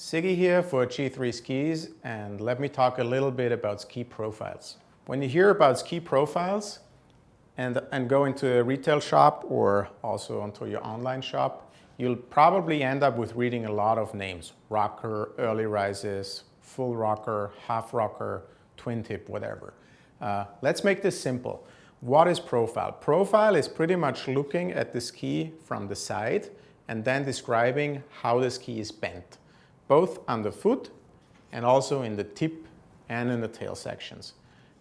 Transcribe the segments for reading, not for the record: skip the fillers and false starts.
Sigi here for G3 Skis, and let me talk a little bit about ski profiles. When you hear about ski profiles and go into a retail shop or also onto your online shop, you'll probably end up with reading a lot of names. Rocker, early rises, full rocker, half rocker, twin tip, whatever. Let's make this simple. What is profile? Profile is pretty much looking at the ski from the side and then describing how the ski is bent, both underfoot and also in the tip and in the tail sections.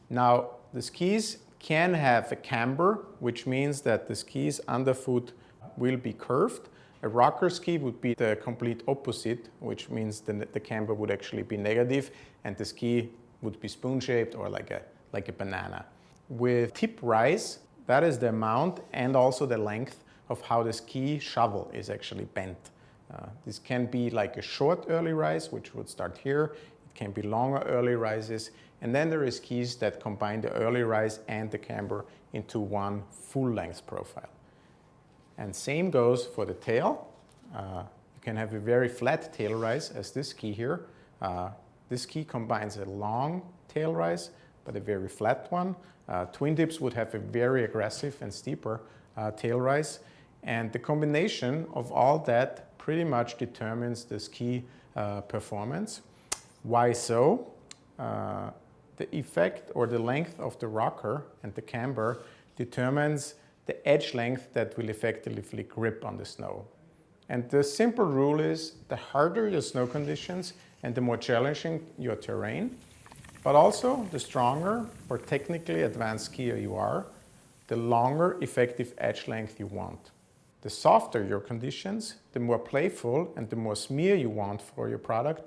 Now, the skis can have a camber, which means that the skis underfoot will be curved. A rocker ski would be the complete opposite, which means the camber would actually be negative and the ski would be spoon-shaped or like a banana. With tip rise, that is the amount and also the length of how the ski shovel is actually bent. This can be like a short early rise, which would start here. It can be longer early rises. And then there is skis that combine the early rise and the camber into one full-length profile. And same goes for the tail. You can have a very flat tail rise as this ski here. This ski combines a long tail rise, but a very flat one. Twin tips would have a very aggressive and steeper tail rise. And the combination of all that pretty much determines the ski performance. Why so? The effect or the length of the rocker and the camber determines the edge length that will effectively grip on the snow. And the simple rule is the harder your snow conditions and the more challenging your terrain, but also the stronger or technically advanced skier you are, the longer effective edge length you want. The softer your conditions, the more playful and the more smear you want for your product,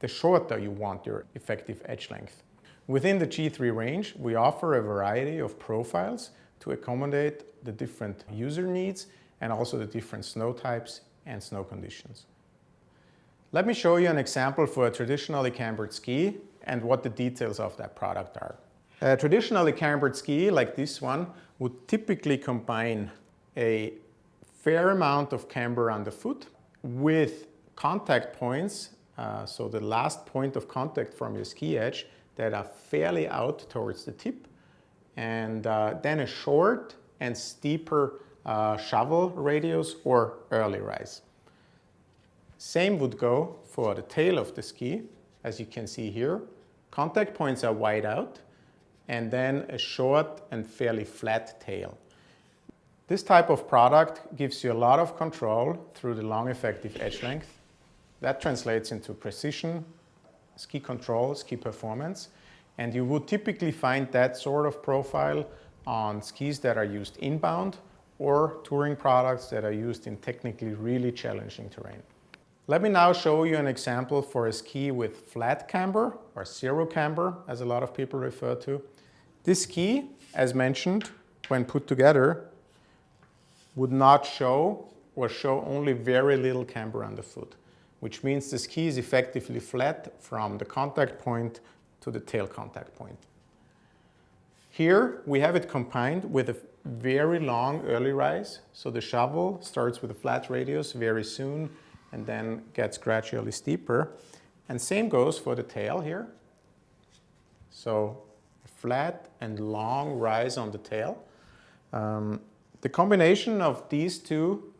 the shorter you want your effective edge length. Within the G3 range, we offer a variety of profiles to accommodate the different user needs and also the different snow types and snow conditions. Let me show you an example for a traditionally cambered ski and what the details of that product are. A traditionally cambered ski like this one would typically combine a fair amount of camber underfoot with contact points, so the last point of contact from your ski edge that are fairly out towards the tip, and then a short and steeper shovel radius or early rise. Same would go for the tail of the ski, as you can see here. Contact points are wide out, and then a short and fairly flat tail. This type of product gives you a lot of control through the long effective edge length. That translates into precision, ski control, ski performance, and you would typically find that sort of profile on skis that are used inbound or touring products that are used in technically really challenging terrain. Let me now show you an example for a ski with flat camber or zero camber, as a lot of people refer to. This ski, as mentioned, when put together, would not show or show only very little camber underfoot, which means the ski is effectively flat from the contact point to the tail contact point. Here we have it combined with a very long early rise, so the shovel starts with a flat radius very soon and then gets gradually steeper. And same goes for the tail here. So flat and long rise on the tail. The combination of these two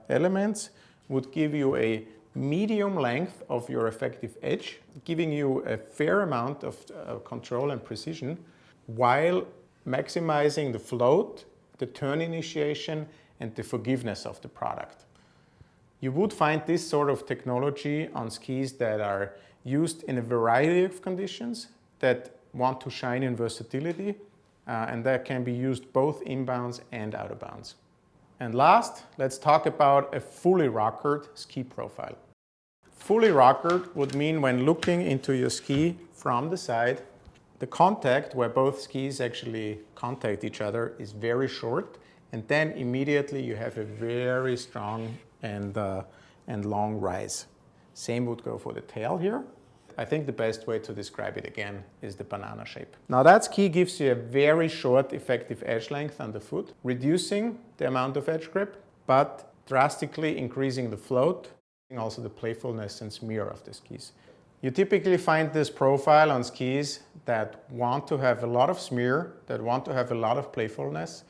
elements would give you a medium length of your effective edge, giving you a fair amount of control and precision while maximizing the float, the turn initiation, and the forgiveness of the product. You would find this sort of technology on skis that are used in a variety of conditions that want to shine in versatility, and that can be used both inbounds and out of bounds. And last, let's talk about a fully rockered ski profile. Fully rockered would mean when looking into your ski from the side, the contact where both skis actually contact each other is very short, and then immediately you have a very strong and long rise. Same would go for the tail here. I think the best way to describe it again is the banana shape. Now that ski gives you a very short effective edge length underfoot, reducing the amount of edge grip, but drastically increasing the float also the playfulness and smear of the skis. You typically find this profile on skis that want to have a lot of smear, that want to have a lot of playfulness,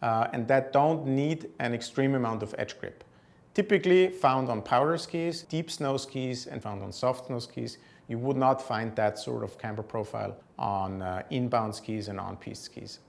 and that don't need an extreme amount of edge grip. Typically found on powder skis, deep snow skis, and found on soft snow skis. You would not find that sort of camber profile on inbound skis and on-piste skis.